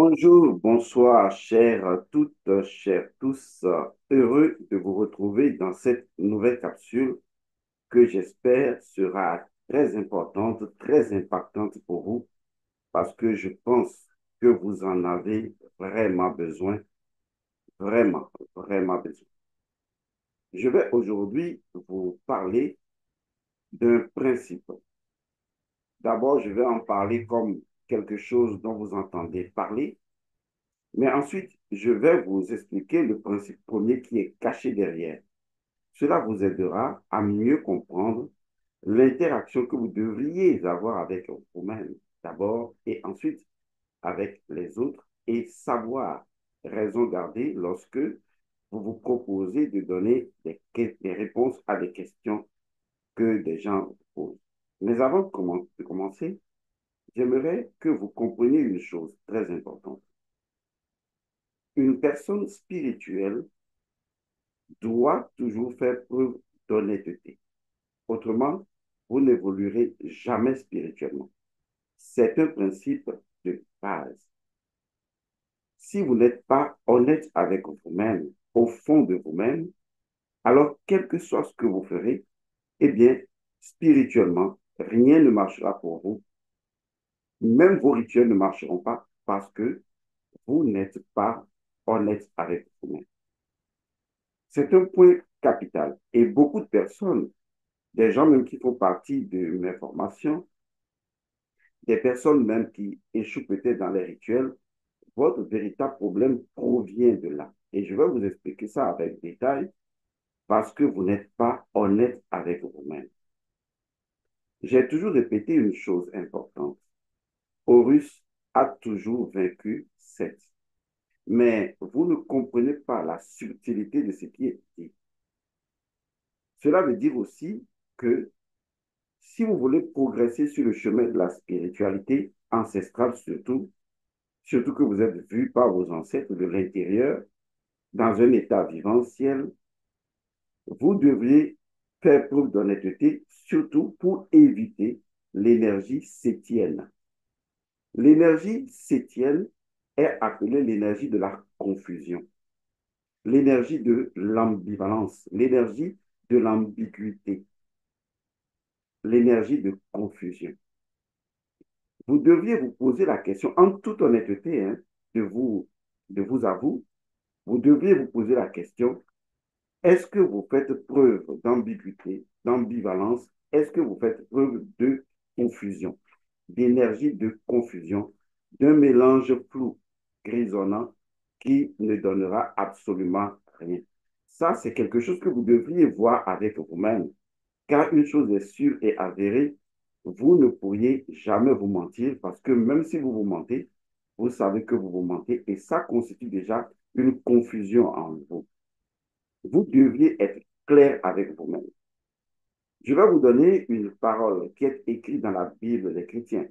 Bonjour, bonsoir, chères toutes, chers tous. Heureux de vous retrouver dans cette nouvelle capsule que j'espère sera très importante, très impactante pour vous parce que je pense que vous en avez vraiment besoin, vraiment, vraiment besoin. Je vais aujourd'hui vous parler d'un principe. D'abord, je vais en parler comme quelque chose dont vous entendez parler. Mais ensuite, je vais vous expliquer le principe premier qui est caché derrière. Cela vous aidera à mieux comprendre l'interaction que vous devriez avoir avec vous-même d'abord et ensuite avec les autres et savoir raison garder lorsque vous vous proposez de donner des réponses à des questions que des gens vous posent. Mais avant de commencer, j'aimerais que vous compreniez une chose très importante. Une personne spirituelle doit toujours faire preuve d'honnêteté. Autrement, vous n'évoluerez jamais spirituellement. C'est un principe de base. Si vous n'êtes pas honnête avec vous-même, au fond de vous-même, alors quel que soit ce que vous ferez, eh bien, spirituellement, rien ne marchera pour vous. Même vos rituels ne marcheront pas parce que vous n'êtes pas honnête avec vous-même. C'est un point capital. Et beaucoup de personnes, des gens même qui font partie de mes formations, des personnes même qui échouent peut-être dans les rituels, votre véritable problème provient de là. Et je vais vous expliquer ça avec détail parce que vous n'êtes pas honnête avec vous-même. J'ai toujours répété une chose importante. Horus a toujours vaincu Seth. Mais vous ne comprenez pas la subtilité de ce qui est dit. Cela veut dire aussi que si vous voulez progresser sur le chemin de la spiritualité ancestrale surtout que vous êtes vu par vos ancêtres de l'intérieur, dans un état viventiel, vous devriez faire preuve d'honnêteté, surtout pour éviter l'énergie sétienne. L'énergie sétienne est appelée l'énergie de la confusion, l'énergie de l'ambivalence, l'énergie de l'ambiguïté, l'énergie de confusion. Vous devriez vous poser la question, en toute honnêteté, hein, de vous à vous, vous devriez vous poser la question, est-ce que vous faites preuve d'ambiguïté, d'ambivalence? Est-ce que vous faites preuve de confusion, d'énergie de confusion, d'un mélange flou, grisonnant, qui ne donnera absolument rien? Ça, c'est quelque chose que vous devriez voir avec vous-même, car une chose est sûre et avérée, vous ne pourriez jamais vous mentir parce que même si vous vous mentez, vous savez que vous vous mentez et ça constitue déjà une confusion en vous. Vous devriez être clair avec vous-même. Je vais vous donner une parole qui est écrite dans la Bible des chrétiens.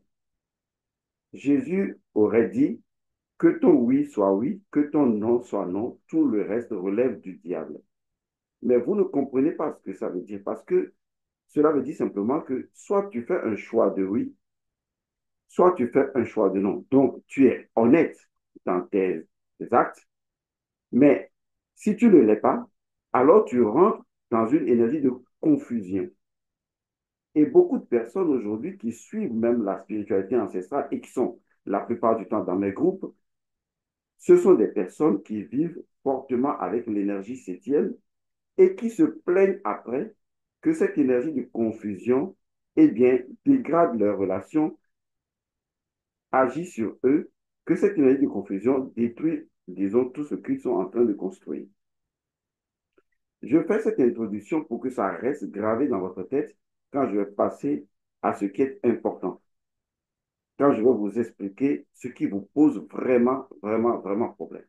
Jésus aurait dit que ton oui, que ton non soit non, tout le reste relève du diable. Mais vous ne comprenez pas ce que ça veut dire parce que cela veut dire simplement que soit tu fais un choix de oui, soit tu fais un choix de non. Donc, tu es honnête dans tes actes, mais si tu ne l'es pas, alors tu rentres dans une énergie de confusion. Et beaucoup de personnes aujourd'hui qui suivent même la spiritualité ancestrale et qui sont la plupart du temps dans mes groupes, ce sont des personnes qui vivent fortement avec l'énergie septième et qui se plaignent après que cette énergie de confusion, eh bien, dégrade leurs relations, agit sur eux, que cette énergie de confusion détruit, disons, tout ce qu'ils sont en train de construire. Je fais cette introduction pour que ça reste gravé dans votre tête quand je vais passer à ce qui est important, quand je vais vous expliquer ce qui vous pose vraiment, vraiment, vraiment problème.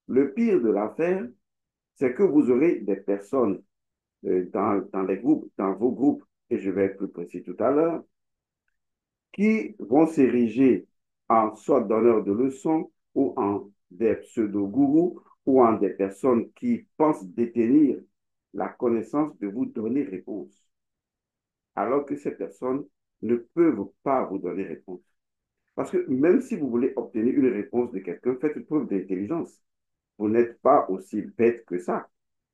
Le pire de l'affaire, c'est que vous aurez des personnes dans les groupes, dans vos groupes, et je vais être plus précis tout à l'heure, qui vont s'ériger en soit donneurs de leçons ou en des pseudo-gourous ou en des personnes qui pensent détenir la connaissance de vous donner réponse, alors que ces personnes ne peuvent pas vous donner réponse. Parce que même si vous voulez obtenir une réponse de quelqu'un, faites preuve d'intelligence. Vous n'êtes pas aussi bête que ça.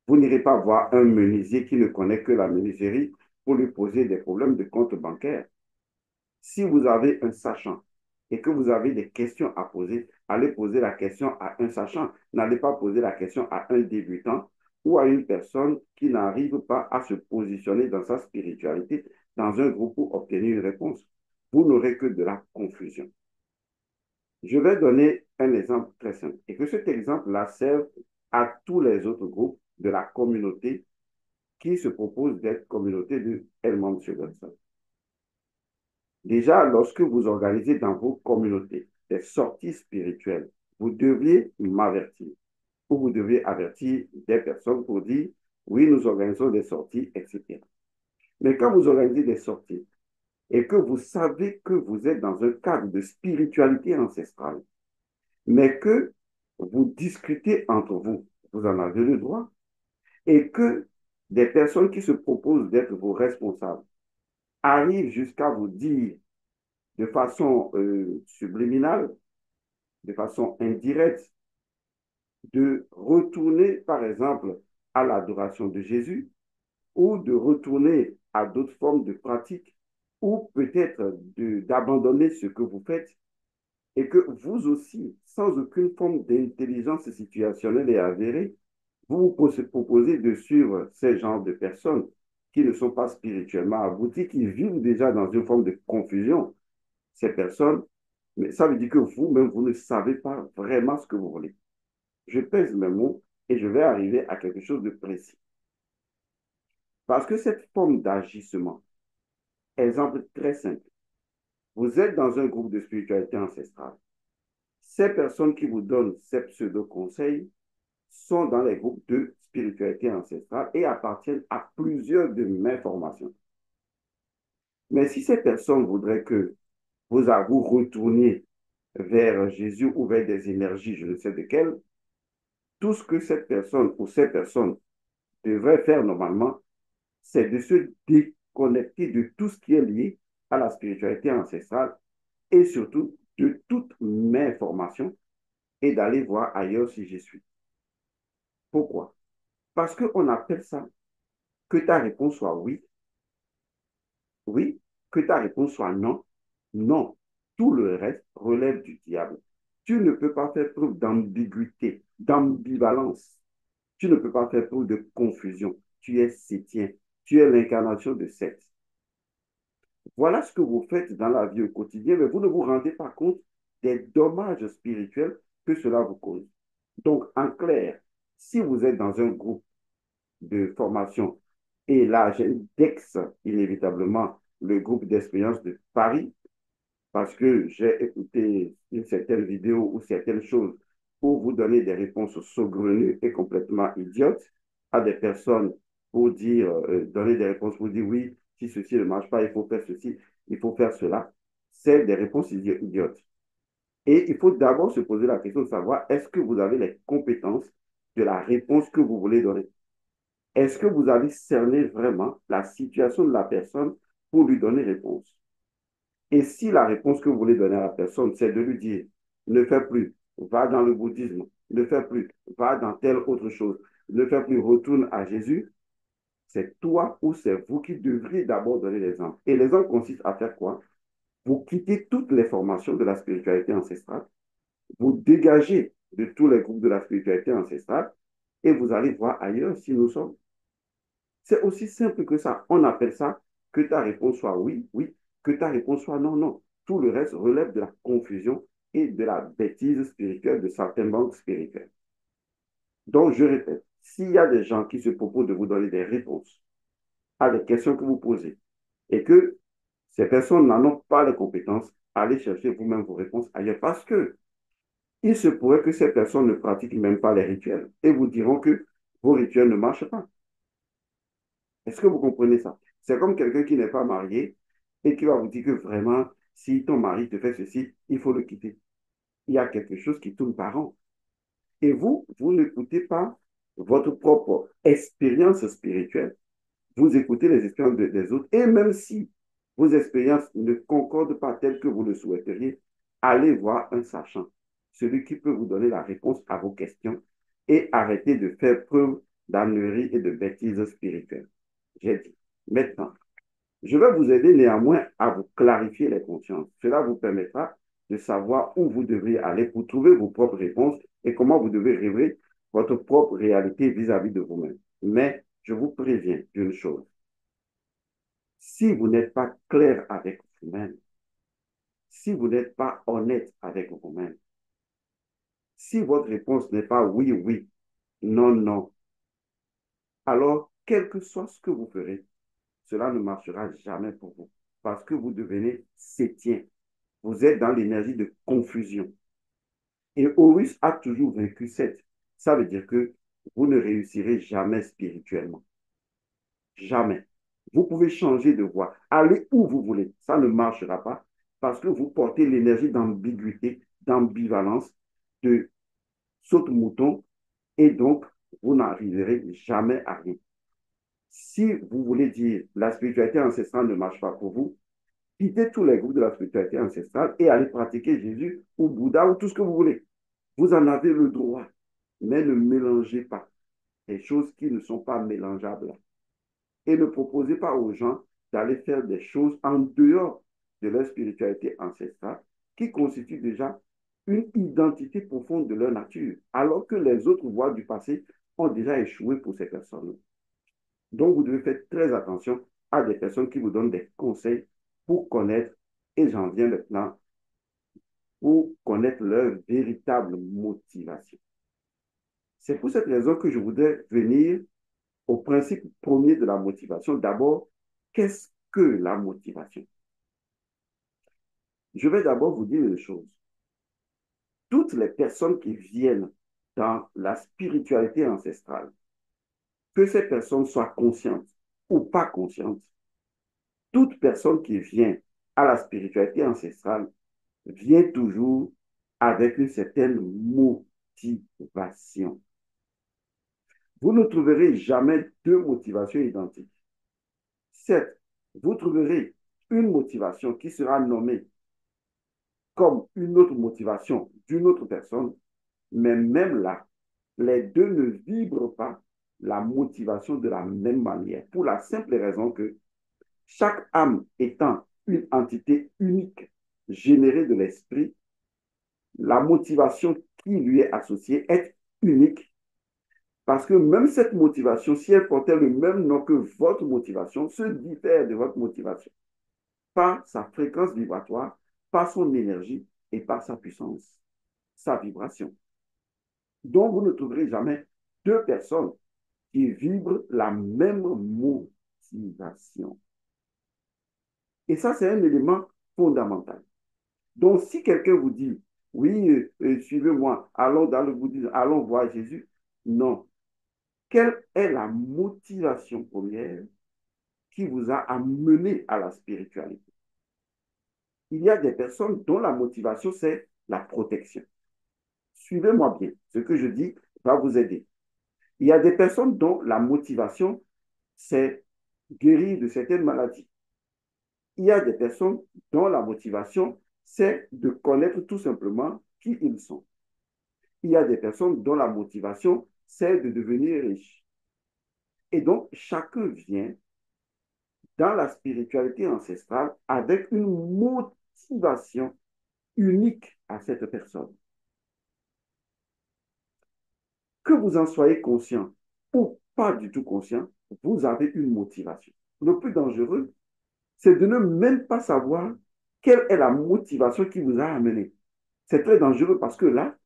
Vous n'irez pas voir un menuisier qui ne connaît que la menuiserie pour lui poser des problèmes de compte bancaire. Si vous avez un sachant et que vous avez des questions à poser, allez poser la question à un sachant. N'allez pas poser la question à un débutant ou à une personne qui n'arrive pas à se positionner dans sa spiritualité dans un groupe pour obtenir une réponse. Vous n'aurez que de la confusion. Je vais donner un exemple très simple et que cet exemple-là serve à tous les autres groupes de la communauté qui se proposent d'être communauté de Helmand Johansson. Déjà, lorsque vous organisez dans vos communautés des sorties spirituelles, vous deviez m'avertir ou vous deviez avertir des personnes pour dire, oui, nous organisons des sorties, etc. Mais quand vous organisez des sorties et que vous savez que vous êtes dans un cadre de spiritualité ancestrale, mais que vous discutez entre vous, vous en avez le droit, et que des personnes qui se proposent d'être vos responsables arrivent jusqu'à vous dire de façon subliminale, de façon indirecte, de retourner, par exemple, à l'adoration de Jésus ou de retourner à d'autres formes de pratiques ou peut-être d'abandonner ce que vous faites et que vous aussi, sans aucune forme d'intelligence situationnelle et avérée, vous vous proposez de suivre ces genres de personnes qui ne sont pas spirituellement abouties, qui vivent déjà dans une forme de confusion, ces personnes, mais ça veut dire que vous-même, vous ne savez pas vraiment ce que vous voulez. Je pèse mes mots et je vais arriver à quelque chose de précis. Parce que cette forme d'agissement, exemple très simple, vous êtes dans un groupe de spiritualité ancestrale. Ces personnes qui vous donnent ces pseudo-conseils sont dans les groupes de spiritualité ancestrale et appartiennent à plusieurs de mes formations. Mais si ces personnes voudraient que vous retourniez vers Jésus ou vers des énergies, je ne sais de quelles, tout ce que cette personne ou ces personnes devraient faire normalement, c'est de se déconnecter de tout ce qui est lié à la spiritualité ancestrale et surtout de toutes mes formations et d'aller voir ailleurs si j'y suis. Pourquoi? Parce qu'on appelle ça que ta réponse soit oui, oui, que ta réponse soit non, non. Tout le reste relève du diable. Tu ne peux pas faire preuve d'ambiguïté, d'ambivalence. Tu ne peux pas faire preuve de confusion. Tu es sétien. Tu es l'incarnation de Seth. Voilà ce que vous faites dans la vie au quotidien, mais vous ne vous rendez pas compte des dommages spirituels que cela vous cause. Donc, en clair, si vous êtes dans un groupe de formation, et là, j'indexe inévitablement le groupe d'expérience de Paris, parce que j'ai écouté une certaine vidéo ou certaines choses pour vous donner des réponses saugrenues et complètement idiotes à des personnes pour dire, donner des réponses pour dire oui, si ceci ne marche pas, il faut faire ceci, il faut faire cela. C'est des réponses idiotes. Et il faut d'abord se poser la question de savoir est-ce que vous avez les compétences de la réponse que vous voulez donner? Est-ce que vous avez cerné vraiment la situation de la personne pour lui donner réponse? Et si la réponse que vous voulez donner à la personne, c'est de lui dire, ne fais plus, va dans le bouddhisme, ne fais plus, va dans telle autre chose, ne fais plus, retourne à Jésus, c'est toi ou c'est vous qui devriez d'abord donner l'exemple. Et l'exemple consiste à faire quoi? Vous quittez toutes les formations de la spiritualité ancestrale, vous dégagez de tous les groupes de la spiritualité ancestrale et vous allez voir ailleurs si nous sommes. C'est aussi simple que ça. On appelle ça que ta réponse soit oui, oui, que ta réponse soit non, non. Tout le reste relève de la confusion et de la bêtise spirituelle de certaines banques spirituelles. Donc, je répète, s'il y a des gens qui se proposent de vous donner des réponses à des questions que vous posez et que ces personnes n'en ont pas les compétences, allez chercher vous-même vos réponses ailleurs parce que il se pourrait que ces personnes ne pratiquent même pas les rituels et vous diront que vos rituels ne marchent pas. Est-ce que vous comprenez ça? C'est comme quelqu'un qui n'est pas marié et qui va vous dire que vraiment, si ton mari te fait ceci, il faut le quitter. Il y a quelque chose qui tourne par an. Et vous n'écoutez pas votre propre expérience spirituelle. Vous écoutez les expériences des autres. Et même si vos expériences ne concordent pas telles que vous le souhaiteriez, allez voir un sachant, celui qui peut vous donner la réponse à vos questions et arrêtez de faire preuve d'ânerie et de bêtises spirituelles. J'ai dit. Maintenant, je vais vous aider néanmoins à vous clarifier les consciences. Cela vous permettra de savoir où vous devriez aller pour trouver vos propres réponses et comment vous devez rêver votre propre réalité vis-à-vis de vous-même. Mais je vous préviens d'une chose. Si vous n'êtes pas clair avec vous-même, si vous n'êtes pas honnête avec vous-même, si votre réponse n'est pas oui, oui, non, non, alors quel que soit ce que vous ferez, cela ne marchera jamais pour vous parce que vous devenez sétien. Vous êtes dans l'énergie de confusion. Et Horus a toujours vaincu 7. Ça veut dire que vous ne réussirez jamais spirituellement. Jamais. Vous pouvez changer de voie, aller où vous voulez. Ça ne marchera pas parce que vous portez l'énergie d'ambiguïté, d'ambivalence, de saute-mouton et donc vous n'arriverez jamais à rien. Si vous voulez dire la spiritualité ancestrale ne marche pas pour vous, quittez tous les groupes de la spiritualité ancestrale et allez pratiquer Jésus ou Bouddha ou tout ce que vous voulez. Vous en avez le droit, mais ne mélangez pas des choses qui ne sont pas mélangeables. Et ne proposez pas aux gens d'aller faire des choses en dehors de leur spiritualité ancestrale qui constitue déjà une identité profonde de leur nature, alors que les autres voies du passé ont déjà échoué pour ces personnes. Donc, vous devez faire très attention à des personnes qui vous donnent des conseils pour connaître, et j'en viens maintenant, pour connaître leur véritable motivation. C'est pour cette raison que je voudrais venir au principe premier de la motivation. D'abord, qu'est-ce que la motivation? Je vais d'abord vous dire une chose. Toutes les personnes qui viennent dans la spiritualité ancestrale, que ces personnes soient conscientes ou pas conscientes, toute personne qui vient à la spiritualité ancestrale vient toujours avec une certaine motivation. Vous ne trouverez jamais deux motivations identiques. Certes, vous trouverez une motivation qui sera nommée comme une autre motivation d'une autre personne, mais même là, les deux ne vibrent pas la motivation de la même manière, pour la simple raison que chaque âme étant une entité unique générée de l'esprit, la motivation qui lui est associée est unique parce que même cette motivation, si elle portait le même nom que votre motivation, se diffère de votre motivation par sa fréquence vibratoire, par son énergie et par sa puissance, sa vibration. Donc, vous ne trouverez jamais deux personnes qui vibrent la même motivation. Et ça, c'est un élément fondamental. Donc, si quelqu'un vous dit, oui, suivez-moi, allons dans le bouddhisme, allons voir Jésus, non. Quelle est la motivation première qui vous a amené à la spiritualité? Il y a des personnes dont la motivation, c'est la protection. Suivez-moi bien, ce que je dis va vous aider. Il y a des personnes dont la motivation, c'est guérir de certaines maladies. Il y a des personnes dont la motivation, c'est de connaître tout simplement qui ils sont. Il y a des personnes dont la motivation, c'est de devenir riche. Et donc, chacun vient dans la spiritualité ancestrale avec une motivation unique à cette personne. Que vous en soyez conscient ou pas du tout conscient, vous avez une motivation. Le plus dangereux, c'est de ne même pas savoir quelle est la motivation qui vous a amené. C'est très dangereux parce que là,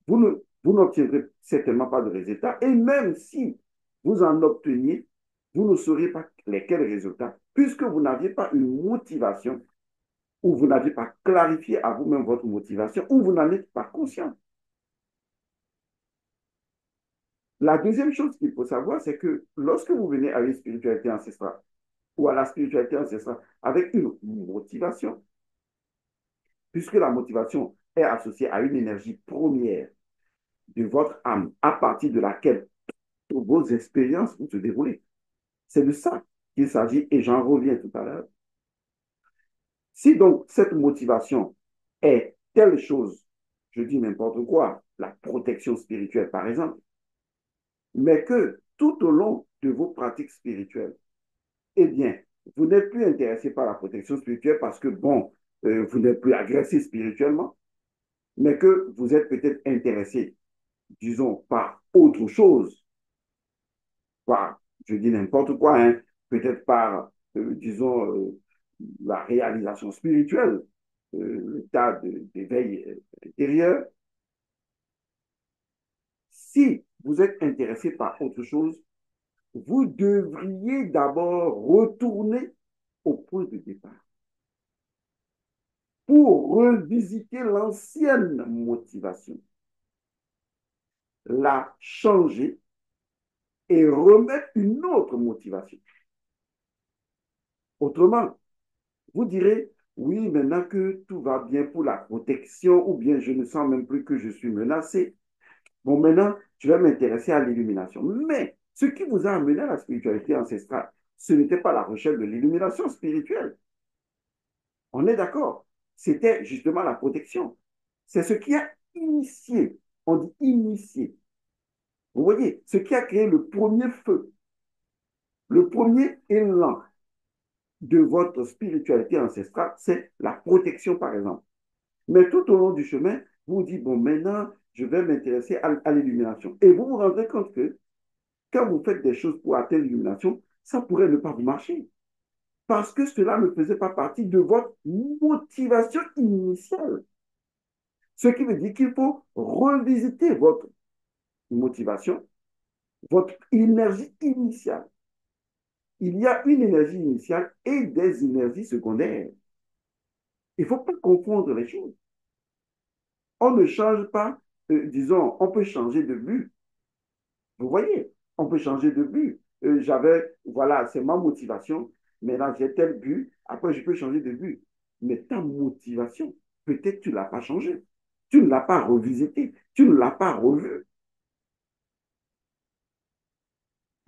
vous n'obtiendrez certainement pas de résultats. Et même si vous en obteniez, vous ne sauriez pas lesquels résultats, puisque vous n'aviez pas une motivation ou vous n'avez pas clarifié à vous-même votre motivation ou vous n'en êtes pas conscient. La deuxième chose qu'il faut savoir, c'est que lorsque vous venez à une spiritualité ancestrale ou à la spiritualité ancestrale avec une motivation, puisque la motivation est associée à une énergie première de votre âme à partir de laquelle toutes vos expériences vont se dérouler. C'est de ça qu'il s'agit et j'en reviens tout à l'heure. Si donc cette motivation est telle chose, je dis n'importe quoi, la protection spirituelle par exemple, mais que tout au long de vos pratiques spirituelles, eh bien, vous n'êtes plus intéressé par la protection spirituelle parce que, bon, vous n'êtes plus agressé spirituellement, mais que vous êtes peut-être intéressé, disons, par autre chose, par, je dis n'importe quoi, hein, peut-être par, disons, la réalisation spirituelle, l'état d'éveil intérieur. Si vous êtes intéressé par autre chose, vous devriez d'abord retourner au point de départ pour revisiter l'ancienne motivation, la changer et remettre une autre motivation. Autrement, vous direz, oui, maintenant que tout va bien pour la protection, ou bien je ne sens même plus que je suis menacé, bon, maintenant, je vais m'intéresser à l'illumination. Mais ce qui vous a amené à la spiritualité ancestrale, ce n'était pas la recherche de l'illumination spirituelle. On est d'accord. C'était justement la protection. C'est ce qui a initié, on dit initié. Vous voyez, ce qui a créé le premier feu, le premier élan de votre spiritualité ancestrale, c'est la protection, par exemple. Mais tout au long du chemin, vous vous dites, bon, maintenant, je vais m'intéresser à l'illumination. Et vous vous rendez compte que quand vous faites des choses pour atteindre l'illumination, ça pourrait ne pas vous marcher. Parce que cela ne faisait pas partie de votre motivation initiale. Ce qui veut dire qu'il faut revisiter votre motivation, votre énergie initiale. Il y a une énergie initiale et des énergies secondaires. Il ne faut pas confondre les choses. On ne change pas, disons, on peut changer de but. Vous voyez, on peut changer de but. Voilà, c'est ma motivation. Maintenant, j'ai tel but. Après, je peux changer de but. Mais ta motivation, peut-être tu ne l'as pas changée. Tu ne l'as pas revisité. Tu ne l'as pas revue.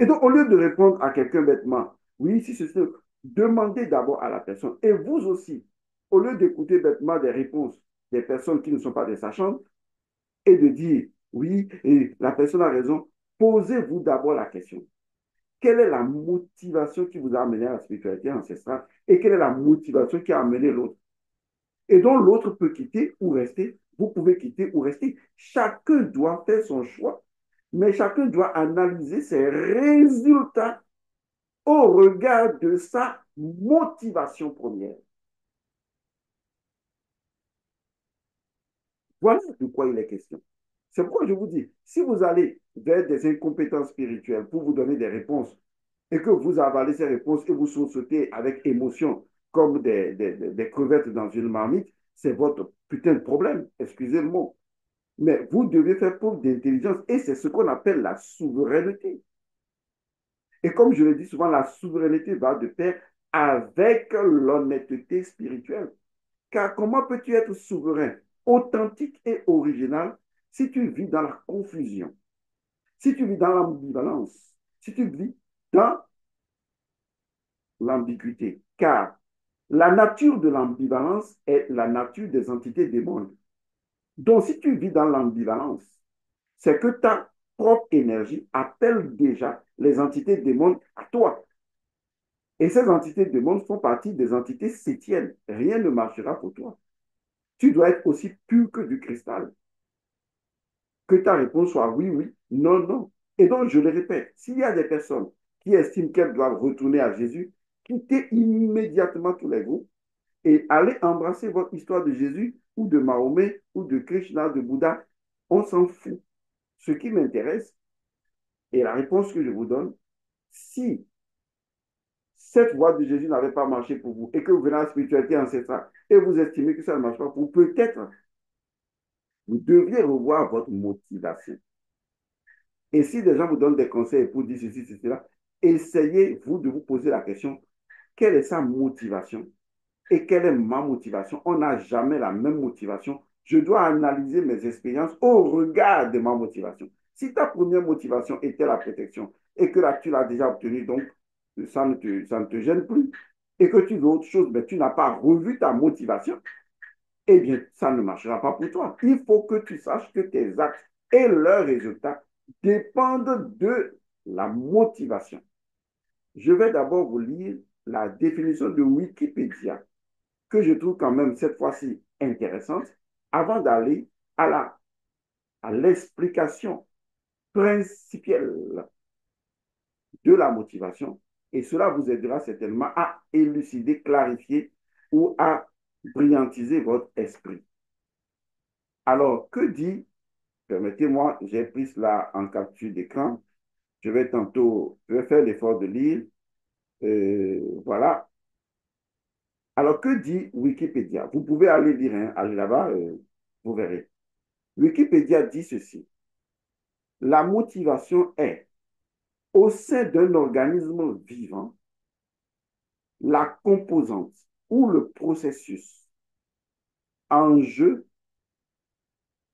Et donc, au lieu de répondre à quelqu'un bêtement, oui, si c'est ça, demandez d'abord à la personne. Et vous aussi, au lieu d'écouter bêtement des réponses des personnes qui ne sont pas des sachantes et de dire, oui, et la personne a raison, posez-vous d'abord la question. Quelle est la motivation qui vous a amené à la spiritualité ancestrale et quelle est la motivation qui a amené l'autre? Et donc, l'autre peut quitter ou rester. Vous pouvez quitter ou rester. Chacun doit faire son choix, mais chacun doit analyser ses résultats au regard de sa motivation première. Voilà de quoi il est question. C'est pourquoi je vous dis, si vous allez vers des incompétents spirituels pour vous donner des réponses et que vous avalez ces réponses et vous sautez avec émotion comme des crevettes dans une marmite, c'est votre putain de problème, excusez le mot. Mais vous devez faire preuve d'intelligence et c'est ce qu'on appelle la souveraineté. Et comme je le dis souvent, la souveraineté va de pair avec l'honnêteté spirituelle. Car comment peux-tu être souverain, authentique et original si tu vis dans la confusion, si tu vis dans l'ambivalence, si tu vis dans l'ambiguïté? Car la nature de l'ambivalence est la nature des entités démoniques. Donc, si tu vis dans l'ambivalence, c'est que ta propre énergie appelle déjà les entités démoniques à toi. Et ces entités démoniques font partie des entités septièmes. Rien ne marchera pour toi. Tu dois être aussi pur que du cristal. Que ta réponse soit oui, oui, non, non. Et donc, je le répète, s'il y a des personnes qui estiment qu'elles doivent retourner à Jésus, quittez immédiatement tous les groupes et allez embrasser votre histoire de Jésus ou de Mahomet ou de Krishna, de Bouddha. On s'en fout. Ce qui m'intéresse, et la réponse que je vous donne, si cette voie de Jésus n'avait pas marché pour vous et que vous venez à la spiritualité ancestrale et vous estimez que ça ne marche pas pour vous, peut-être vous devriez revoir votre motivation. Et si des gens vous donnent des conseils pour dire ceci, cela, essayez-vous de vous poser la question, quelle est sa motivation et quelle est ma motivation? On n'a jamais la même motivation. Je dois analyser mes expériences au regard de ma motivation. Si ta première motivation était la protection et que là, tu l'as déjà obtenue, donc ça ne te gêne plus, et que tu veux autre chose, mais tu n'as pas revu ta motivation, eh bien, ça ne marchera pas pour toi. Il faut que tu saches que tes actes et leurs résultats dépendent de la motivation. Je vais d'abord vous lire la définition de Wikipédia, que je trouve quand même cette fois-ci intéressante, avant d'aller à l'explication principielle de la motivation. Et cela vous aidera certainement à élucider, clarifier ou à brillantiser votre esprit. Alors, que dit, permettez-moi, j'ai pris cela en capture d'écran. Je vais faire l'effort de lire. Voilà. Alors, que dit Wikipédia? Vous pouvez aller lire, hein, aller là-bas, vous verrez. Wikipédia dit ceci. La motivation est, au sein d'un organisme vivant, la composante ou le processus en jeu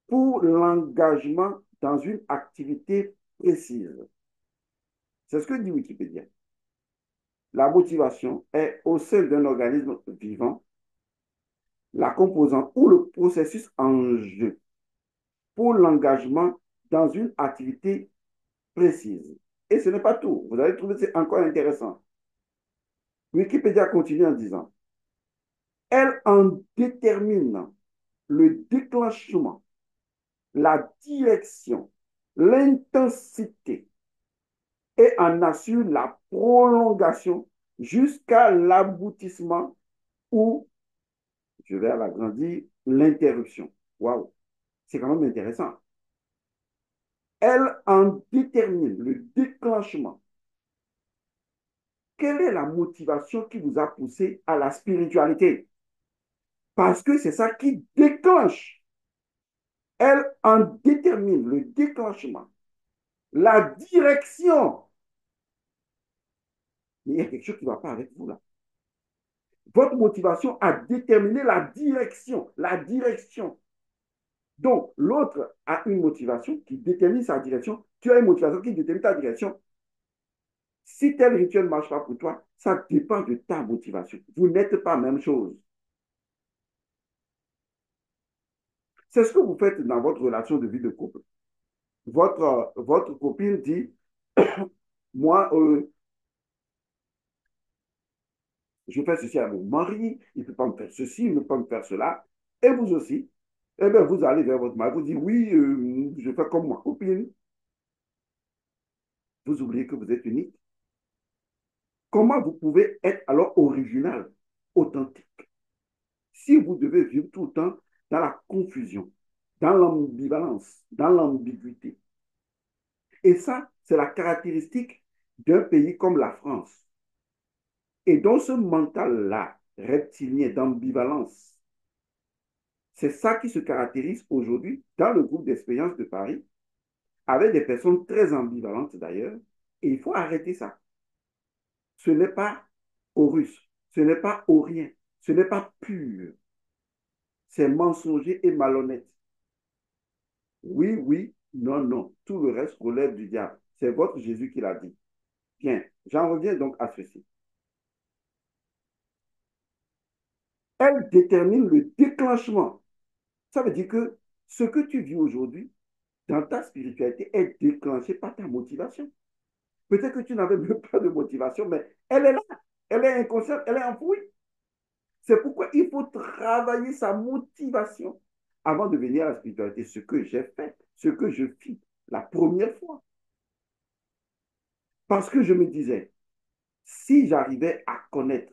pour l'engagement dans une activité précise. C'est ce que dit Wikipédia. La motivation est, au sein d'un organisme vivant, la composante ou le processus en jeu pour l'engagement dans une activité précise. Et ce n'est pas tout. Vous allez trouver c'est encore intéressant. Wikipédia continue en disant, elle en détermine le déclenchement, la direction, l'intensité et en assure la prolongation jusqu'à l'aboutissement ou, je vais l'agrandir, l'interruption. Waouh, c'est quand même intéressant. Elle en détermine le déclenchement. Quelle est la motivation qui vous a poussé à la spiritualité? Parce que c'est ça qui déclenche. Elle en détermine le déclenchement, la direction. Mais il y a quelque chose qui ne va pas avec vous là. Votre motivation a déterminé la direction. La direction. Donc, l'autre a une motivation qui détermine sa direction. Tu as une motivation qui détermine ta direction. Si tel rituel ne marche pas pour toi, ça dépend de ta motivation. Vous n'êtes pas la même chose. C'est ce que vous faites dans votre relation de vie de couple. Votre copine dit, moi, je fais ceci à mon mari, il ne peut pas me faire ceci, il ne peut pas me faire cela. Et vous aussi, eh bien, vous allez vers votre mari, vous dites, oui, je fais comme ma copine. Vous oubliez que vous êtes unique. Comment vous pouvez être alors original, authentique, si vous devez vivre tout le temps dans la confusion, dans l'ambivalence, dans l'ambiguïté? Et ça, c'est la caractéristique d'un pays comme la France. Et dans ce mental-là, reptilien d'ambivalence, c'est ça qui se caractérise aujourd'hui dans le groupe d'expérience de Paris, avec des personnes très ambivalentes d'ailleurs. Et il faut arrêter ça. Ce n'est pas au russe, ce n'est pas au rien, ce n'est pas pur, c'est mensonger et malhonnête. Oui, oui, non, non, tout le reste relève du diable. C'est votre Jésus qui l'a dit. Bien, j'en reviens donc à ceci. Elle détermine le déclenchement. Ça veut dire que ce que tu vis aujourd'hui dans ta spiritualité est déclenché par ta motivation. Peut-être que tu n'avais même pas de motivation, mais elle est là. Elle est inconsciente, elle est enfouie. C'est pourquoi il faut travailler sa motivation avant de venir à la spiritualité. Ce que j'ai fait, ce que je fis la première fois. Parce que je me disais, si j'arrivais à connaître,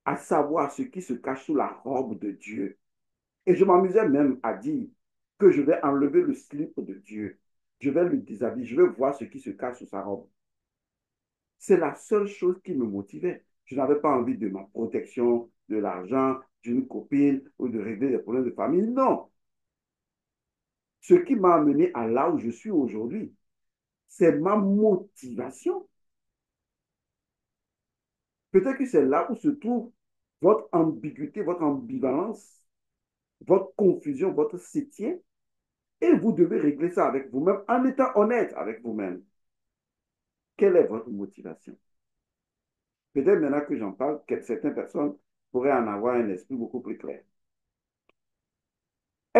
à savoir ce qui se cache sous la robe de Dieu, et je m'amusais même à dire que je vais enlever le slip de Dieu, je vais le déshabiller, je vais voir ce qui se cache sous sa robe. C'est la seule chose qui me motivait. Je n'avais pas envie de ma protection, de l'argent, d'une copine ou de régler des problèmes de famille. Non. Ce qui m'a amené à là où je suis aujourd'hui, c'est ma motivation. Peut-être que c'est là où se trouve votre ambiguïté, votre ambivalence, votre confusion, votre sétien. Et vous devez régler ça avec vous-même en étant honnête avec vous-même. Quelle est votre motivation? Peut-être maintenant que j'en parle, que certaines personnes pourraient en avoir un esprit beaucoup plus clair.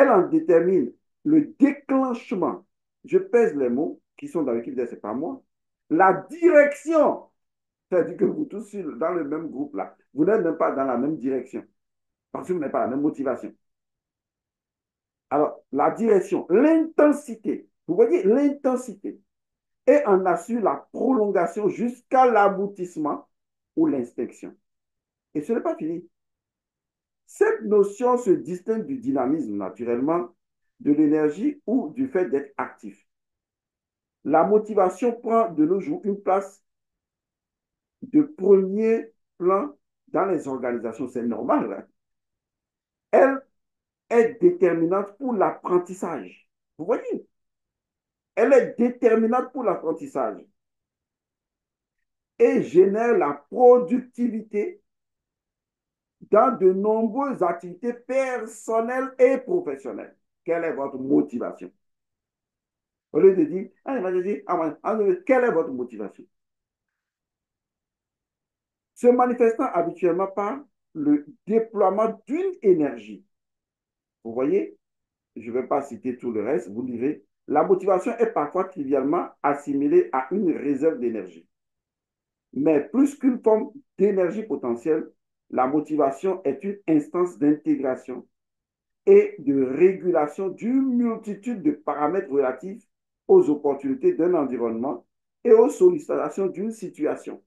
Elle en détermine le déclenchement. Je pèse les mots qui sont dans l'équipe, c'est pas moi. La direction. C'est-à-dire que vous tous dans le même groupe là, vous n'êtes même pas dans la même direction parce que vous n'avez pas la même motivation. Alors, la direction, l'intensité, vous voyez l'intensité, et en assure la prolongation jusqu'à l'aboutissement ou l'extinction. Et ce n'est pas fini. Cette notion se distingue du dynamisme, naturellement, de l'énergie ou du fait d'être actif. La motivation prend de nos jours une place de premier plan dans les organisations. C'est normal, hein. Elle est déterminante pour l'apprentissage. Vous voyez, elle est déterminante pour l'apprentissage et génère la productivité dans de nombreuses activités personnelles et professionnelles. Quelle est votre motivation? Au lieu de dire, quelle est votre motivation? Se manifestant habituellement par le déploiement d'une énergie. Vous voyez, je ne vais pas citer tout le reste, vous lirez. La motivation est parfois trivialement assimilée à une réserve d'énergie. Mais plus qu'une forme d'énergie potentielle, la motivation est une instance d'intégration et de régulation d'une multitude de paramètres relatifs aux opportunités d'un environnement et aux sollicitations d'une situation.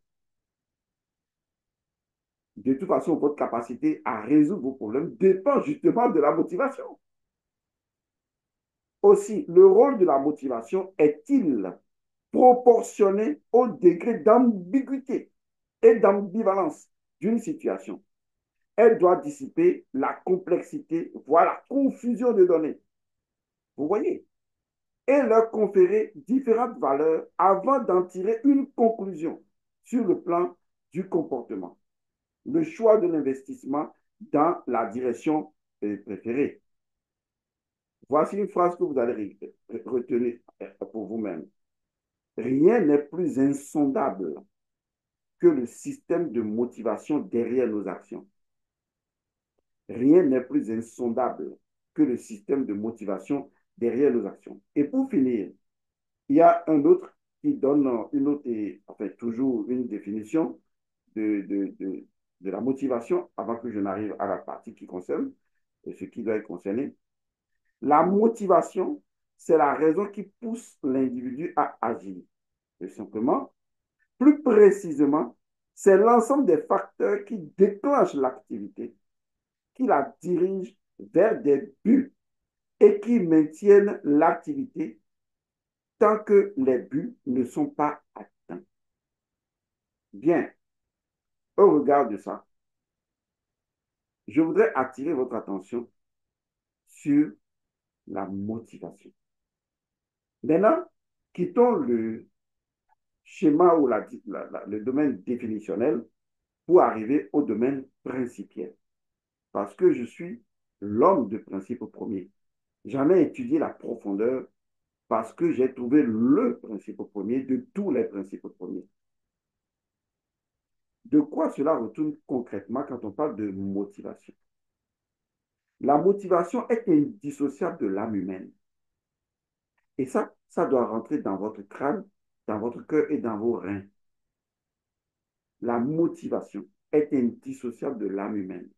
De toute façon, votre capacité à résoudre vos problèmes dépend justement de la motivation. Aussi, le rôle de la motivation est-il proportionné au degré d'ambiguïté et d'ambivalence d'une situation? Elle doit dissiper la complexité, voire la confusion de données. Vous voyez? Et leur conférer différentes valeurs avant d'en tirer une conclusion sur le plan du comportement. Le choix de l'investissement dans la direction préférée. Voici une phrase que vous allez retenir pour vous-même. Rien n'est plus insondable que le système de motivation derrière nos actions. Rien n'est plus insondable que le système de motivation derrière nos actions. Et pour finir, il y a un autre qui donne une autre, enfin toujours une définition de la motivation avant que je n'arrive à la partie qui concerne ce qui doit être concerné. La motivation, c'est la raison qui pousse l'individu à agir. Et simplement, plus précisément, c'est l'ensemble des facteurs qui déclenchent l'activité, qui la dirigent vers des buts et qui maintiennent l'activité tant que les buts ne sont pas atteints. Bien, au regard de ça, je voudrais attirer votre attention sur la motivation. Maintenant, quittons le schéma ou le domaine définitionnel pour arriver au domaine principiel. Parce que je suis l'homme de principe premier. J'en ai étudié la profondeur parce que j'ai trouvé le principe premier de tous les principes premiers. De quoi cela retourne concrètement quand on parle de motivation? La motivation est indissociable de l'âme humaine. Et ça doit rentrer dans votre crâne, dans votre cœur et dans vos reins. La motivation est indissociable de l'âme humaine.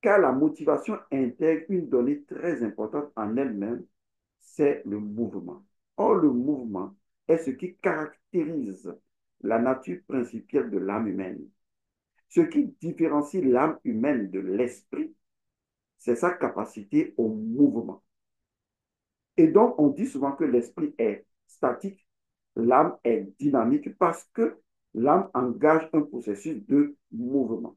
Car la motivation intègre une donnée très importante en elle-même, c'est le mouvement. Or, le mouvement est ce qui caractérise la nature principale de l'âme humaine. Ce qui différencie l'âme humaine de l'esprit, c'est sa capacité au mouvement. Et donc, on dit souvent que l'esprit est statique, l'âme est dynamique parce que l'âme engage un processus de mouvement.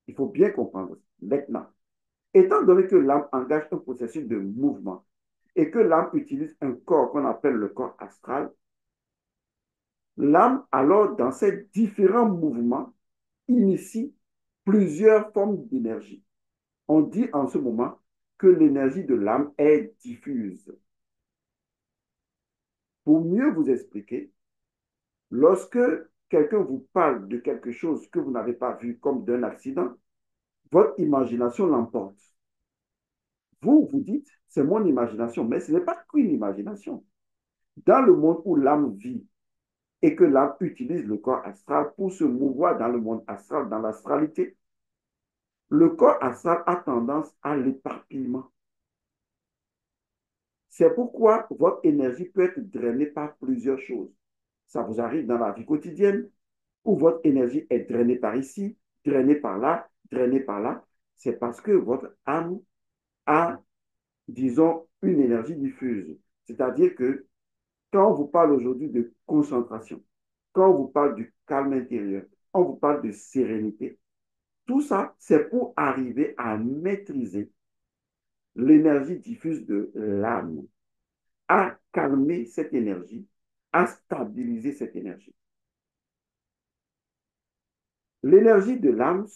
Il faut bien comprendre maintenant. Étant donné que l'âme engage un processus de mouvement et que l'âme utilise un corps qu'on appelle le corps astral, l'âme, alors, dans ces différents mouvements, initie plusieurs formes d'énergie. On dit en ce moment que l'énergie de l'âme est diffuse. Pour mieux vous expliquer, lorsque quelqu'un vous parle de quelque chose que vous n'avez pas vu comme d'un accident, votre imagination l'emporte. Vous dites, c'est mon imagination, mais ce n'est pas qu'une imagination. Dans le monde où l'âme vit et que l'âme utilise le corps astral pour se mouvoir dans le monde astral, dans l'astralité, le corps astral a tendance à l'éparpillement. C'est pourquoi votre énergie peut être drainée par plusieurs choses. Ça vous arrive dans la vie quotidienne, où votre énergie est drainée par ici, drainée par là, drainée par là. C'est parce que votre âme a, disons, une énergie diffuse. C'est-à-dire que quand on vous parle aujourd'hui de concentration, quand on vous parle du calme intérieur, on vous parle de sérénité, tout ça, c'est pour arriver à maîtriser l'énergie diffuse de l'âme, à calmer cette énergie, à stabiliser cette énergie. L'énergie de l'âme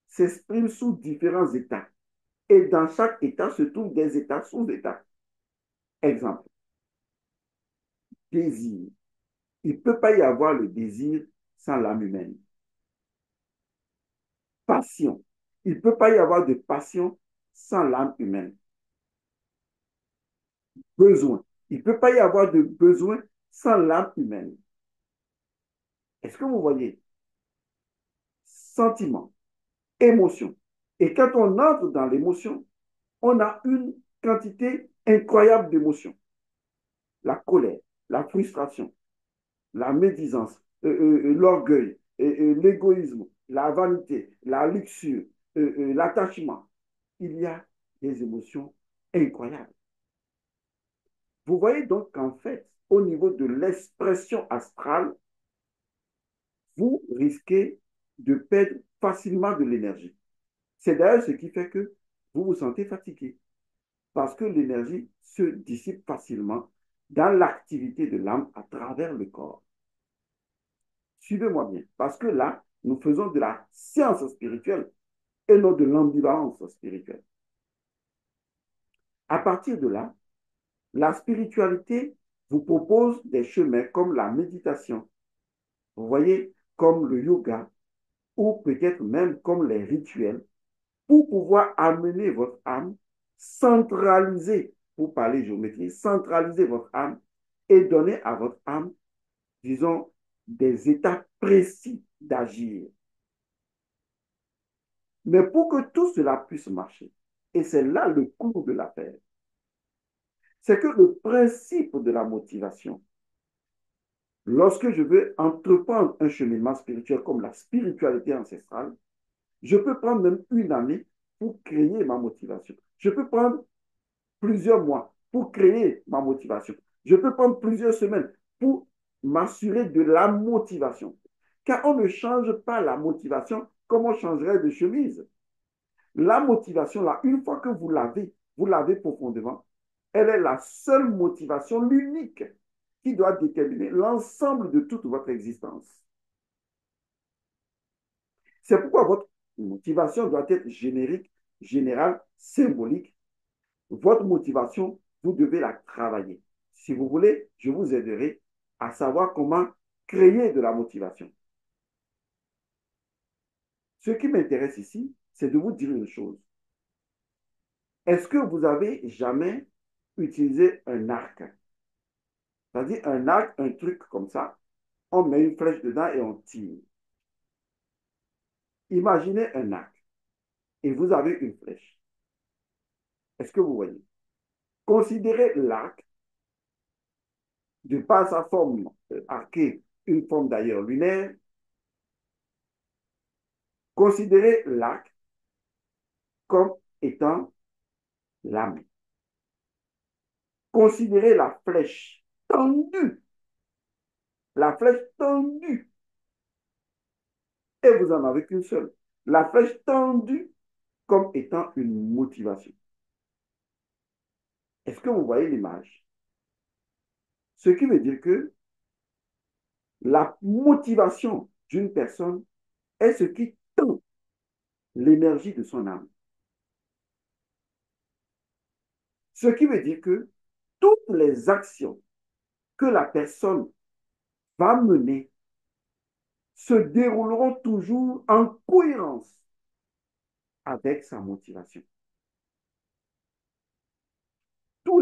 s'exprime sous différents états. Et dans chaque état se trouvent des états sous-états. Exemple, désir. Il ne peut pas y avoir le désir sans l'âme humaine. Passion. Il ne peut pas y avoir de passion sans l'âme humaine. Besoin. Il ne peut pas y avoir de besoin sans l'âme humaine. Est-ce que vous voyez? Sentiment, émotion. Et quand on entre dans l'émotion, on a une quantité incroyable d'émotions. La colère, la frustration, la médisance, l'orgueil, l'égoïsme, la vanité, la luxure, l'attachement. Il y a des émotions incroyables. Vous voyez donc qu'en fait, au niveau de l'expression astrale, vous risquez de perdre facilement de l'énergie. C'est d'ailleurs ce qui fait que vous vous sentez fatigué, parce que l'énergie se dissipe facilement dans l'activité de l'âme à travers le corps. Suivez-moi bien, parce que là, nous faisons de la science spirituelle et non de l'ambivalence spirituelle. À partir de là, la spiritualité vous propose des chemins comme la méditation, vous voyez, comme le yoga, ou peut-être même comme les rituels, pour pouvoir amener votre âme, centraliser, pour parler géométrie, centraliser votre âme et donner à votre âme, disons, des états précis d'agir. Mais pour que tout cela puisse marcher, et c'est là le cours de l'affaire, c'est que le principe de la motivation, lorsque je veux entreprendre un cheminement spirituel comme la spiritualité ancestrale, je peux prendre même une année pour créer ma motivation. Je peux prendre plusieurs mois pour créer ma motivation. Je peux prendre plusieurs semaines pour m'assurer de la motivation. Car on ne change pas la motivation comme on changerait de chemise. La motivation, là, une fois que vous l'avez profondément, elle est la seule motivation, l'unique, qui doit déterminer l'ensemble de toute votre existence. C'est pourquoi votre motivation doit être générique, générale, symbolique. Votre motivation, vous devez la travailler. Si vous voulez, je vous aiderai à savoir comment créer de la motivation. Ce qui m'intéresse ici, c'est de vous dire une chose. Est-ce que vous avez jamais utilisé un arc? C'est-à-dire un arc, un truc comme ça, on met une flèche dedans et on tire. Imaginez un arc et vous avez une flèche. Est-ce que vous voyez? Considérez l'arc de par sa forme arquée, une forme d'ailleurs lunaire. Considérez l'arc comme étant l'âme. Considérez la flèche tendue, et vous en avez qu'une seule. La flèche tendue comme étant une motivation. Est-ce que vous voyez l'image? Ce qui veut dire que la motivation d'une personne est ce qui tend l'énergie de son âme. Ce qui veut dire que toutes les actions que la personne va mener se dérouleront toujours en cohérence avec sa motivation.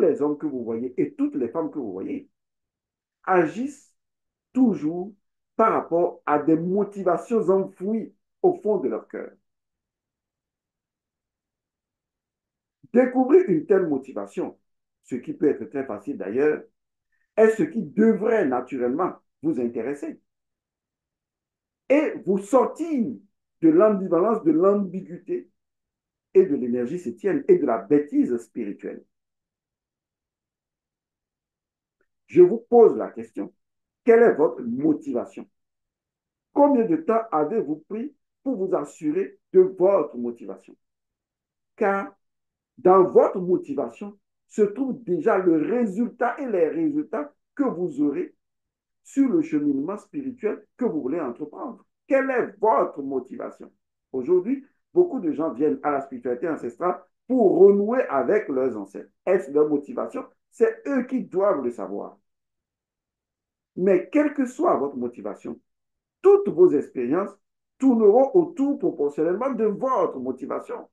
les hommes que vous voyez et toutes les femmes que vous voyez agissent toujours par rapport à des motivations enfouies au fond de leur cœur. Découvrir une telle motivation, ce qui peut être très facile d'ailleurs, est ce qui devrait naturellement vous intéresser et vous sortir de l'ambivalence, de l'ambiguïté et de l'énergie septième et de la bêtise spirituelle. Je vous pose la question, quelle est votre motivation? Combien de temps avez-vous pris pour vous assurer de votre motivation? Car dans votre motivation se trouve déjà le résultat et les résultats que vous aurez sur le cheminement spirituel que vous voulez entreprendre. Quelle est votre motivation? Aujourd'hui, beaucoup de gens viennent à la spiritualité ancestrale pour renouer avec leurs ancêtres. Est-ce leur motivation? C'est eux qui doivent le savoir. Mais quelle que soit votre motivation, toutes vos expériences tourneront autour proportionnellement de votre motivation,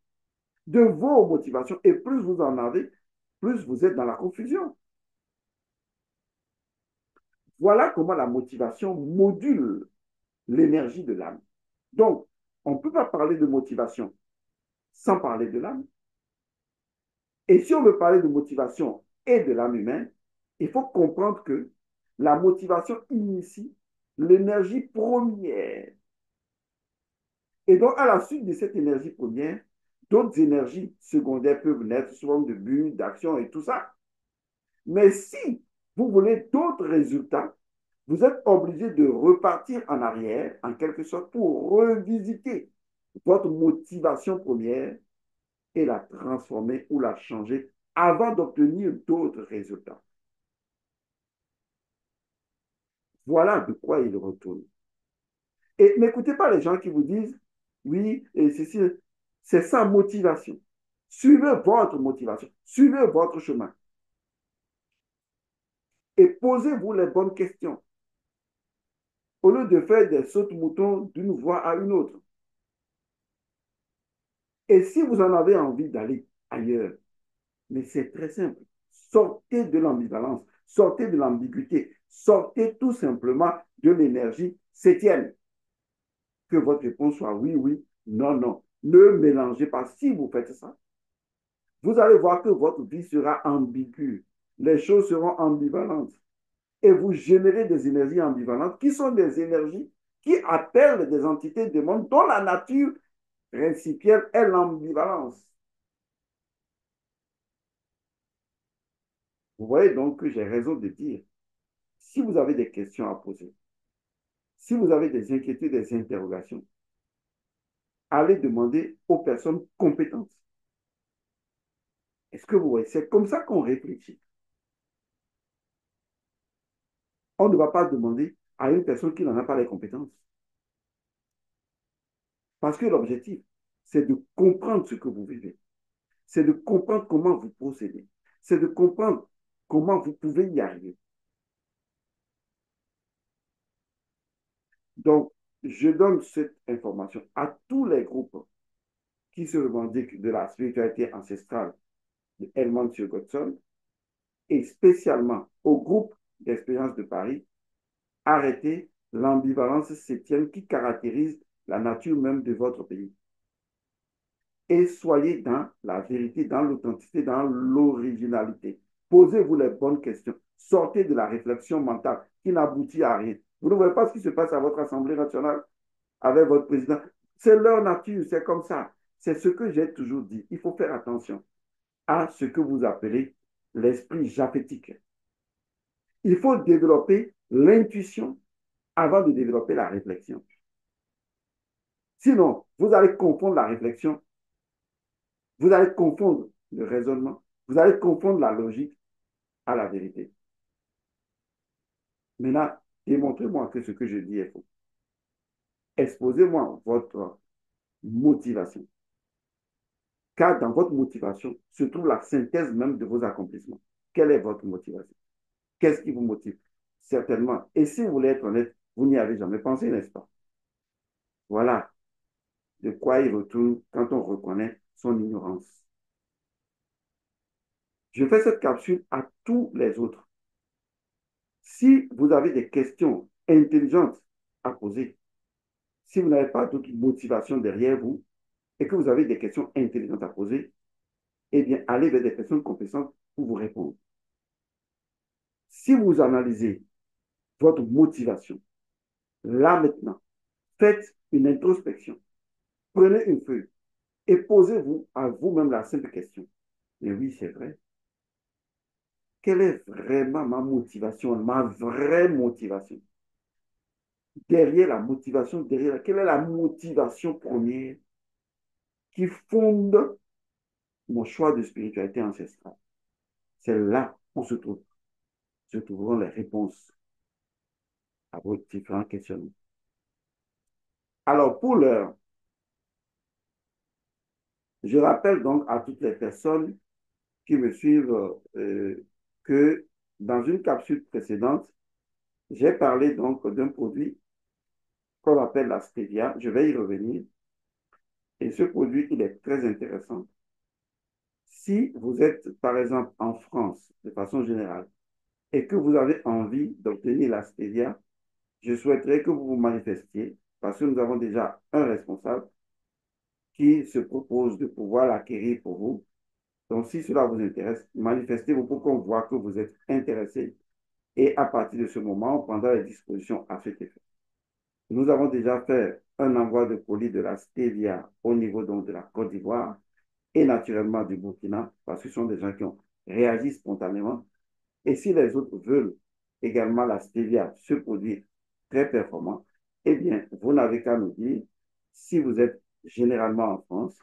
de vos motivations. Et plus vous en avez, plus vous êtes dans la confusion. Voilà comment la motivation module l'énergie de l'âme. Donc, on ne peut pas parler de motivation sans parler de l'âme. Et si on veut parler de motivation et de l'âme humaine, il faut comprendre que la motivation initie l'énergie première. Et donc, à la suite de cette énergie première, d'autres énergies secondaires peuvent naître sous forme de but, d'action et tout ça. Mais si vous voulez d'autres résultats, vous êtes obligé de repartir en arrière, en quelque sorte, pour revisiter votre motivation première et la transformer ou la changer avant d'obtenir d'autres résultats. Voilà de quoi il retourne. Et n'écoutez pas les gens qui vous disent, oui, et c'est sa motivation. Suivez votre motivation, suivez votre chemin et posez-vous les bonnes questions au lieu de faire des sautes-moutons d'une voie à une autre. Et si vous en avez envie d'aller ailleurs, mais c'est très simple, sortez de l'ambivalence, sortez de l'ambiguïté, sortez tout simplement de l'énergie septième. Que votre réponse soit oui, oui, non, non. Ne mélangez pas. Si vous faites ça, vous allez voir que votre vie sera ambiguë. Les choses seront ambivalentes. Et vous générez des énergies ambivalentes qui sont des énergies qui appellent des entités de monde dont la nature principielle est l'ambivalence. Vous voyez donc que j'ai raison de dire, si vous avez des questions à poser, si vous avez des inquiétudes, des interrogations, allez demander aux personnes compétentes. Est-ce que vous voyez? C'est comme ça qu'on réfléchit. On ne va pas demander à une personne qui n'en a pas les compétences. Parce que l'objectif, c'est de comprendre ce que vous vivez. C'est de comprendre comment vous procédez. C'est de comprendre comment vous pouvez y arriver. Donc, je donne cette information à tous les groupes qui se revendiquent de la spiritualité ancestrale de Helmand Godson et spécialement au groupe d'expérience de Paris. Arrêtez l'ambivalence septième qui caractérise la nature même de votre pays. Et soyez dans la vérité, dans l'authenticité, dans l'originalité. Posez-vous les bonnes questions. Sortez de la réflexion mentale qui n'aboutit à rien. Vous ne voyez pas ce qui se passe à votre Assemblée nationale avec votre président. C'est leur nature, c'est comme ça. C'est ce que j'ai toujours dit. Il faut faire attention à ce que vous appelez l'esprit japhétique. Il faut développer l'intuition avant de développer la réflexion. Sinon, vous allez confondre la réflexion, vous allez confondre le raisonnement, vous allez confondre la logique à la vérité. Maintenant, démontrez-moi que ce que je dis est faux. Exposez-moi votre motivation. Car dans votre motivation se trouve la synthèse même de vos accomplissements. Quelle est votre motivation? Qu'est-ce qui vous motive? Certainement. Et si vous voulez être honnête, vous n'y avez jamais pensé, n'est-ce pas? Voilà de quoi il retourne quand on reconnaît son ignorance. Je fais cette capsule à tous les autres. Si vous avez des questions intelligentes à poser, si vous n'avez pas d'autre motivation derrière vous et que vous avez des questions intelligentes à poser, eh bien, allez vers des personnes compétentes pour vous répondre. Si vous analysez votre motivation, là maintenant, faites une introspection. Prenez une feuille et posez-vous à vous-même la simple question. Mais oui, c'est vrai. Quelle est vraiment ma motivation, ma vraie motivation? Derrière la motivation, quelle est la motivation première qui fonde mon choix de spiritualité ancestrale? C'est là où se trouveront les réponses à vos différents questionnements. Alors, pour l'heure, je rappelle donc à toutes les personnes qui me suivent que dans une capsule précédente, j'ai parlé donc d'un produit qu'on appelle la stevia. Je vais y revenir. Et ce produit, il est très intéressant. Si vous êtes, par exemple, en France, de façon générale, et que vous avez envie d'obtenir la stevia, je souhaiterais que vous vous manifestiez parce que nous avons déjà un responsable qui se propose de pouvoir l'acquérir pour vous. Donc, si cela vous intéresse, manifestez-vous pour qu'on voit que vous êtes intéressé. Et à partir de ce moment, on prendra les dispositions à cet effet. Nous avons déjà fait un envoi de colis de la stevia au niveau donc de la Côte d'Ivoire et naturellement du Burkina, parce que ce sont des gens qui ont réagi spontanément. Et si les autres veulent également la stevia, ce produit très performant, eh bien, vous n'avez qu'à nous dire si vous êtes généralement en France,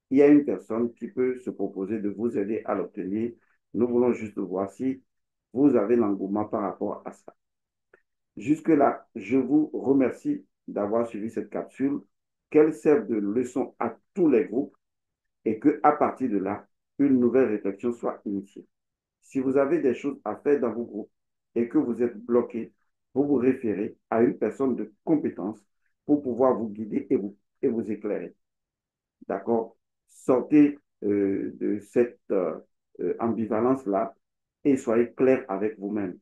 il y a une personne qui peut se proposer de vous aider à l'obtenir. Nous voulons juste voir si vous avez l'engouement par rapport à ça. Jusque-là, je vous remercie d'avoir suivi cette capsule, qu'elle serve de leçon à tous les groupes et qu'à partir de là, une nouvelle réflexion soit initiée. Si vous avez des choses à faire dans vos groupes et que vous êtes bloqué, vous vous référez à une personne de compétence pour pouvoir vous guider et vous éclairer. D'accord? Sortez de cette ambivalence-là et soyez clair avec vous-même.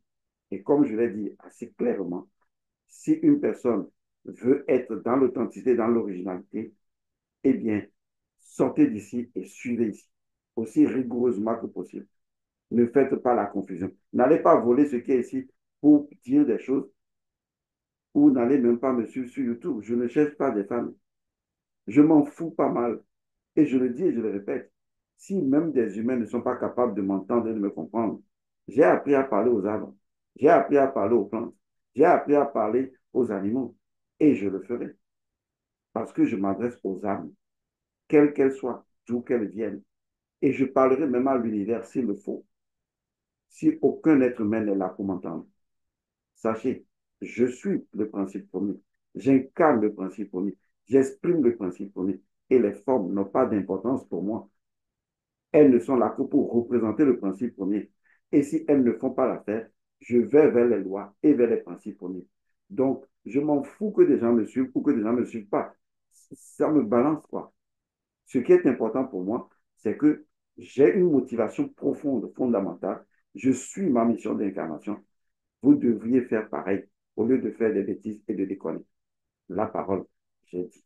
Et comme je l'ai dit assez clairement, si une personne veut être dans l'authenticité, dans l'originalité, eh bien, sortez d'ici et suivez ici, aussi rigoureusement que possible. Ne faites pas la confusion. N'allez pas voler ce qui est ici pour dire des choses ou n'allez même pas me suivre sur YouTube. Je ne cherche pas des femmes. Je m'en fous pas mal. Et je le dis et je le répète. Si même des humains ne sont pas capables de m'entendre et de me comprendre, j'ai appris à parler aux arbres. J'ai appris à parler aux plantes. J'ai appris à parler aux animaux. Et je le ferai. Parce que je m'adresse aux âmes, quelles qu'elles soient, d'où qu'elles viennent. Et je parlerai même à l'univers s'il le faut. Si aucun être humain n'est là pour m'entendre. Sachez, je suis le principe premier. J'incarne le principe premier. J'exprime le principe premier. Et les formes n'ont pas d'importance pour moi. Elles ne sont là que pour représenter le principe premier. Et si elles ne font pas l'affaire, je vais vers les lois et vers les principes premiers. Donc, je m'en fous que des gens me suivent ou que des gens ne me suivent pas. Ça me balance, quoi. Ce qui est important pour moi, c'est que j'ai une motivation profonde, fondamentale. Je suis ma mission d'incarnation. Vous devriez faire pareil au lieu de faire des bêtises et de déconner. La parole, j'ai dit.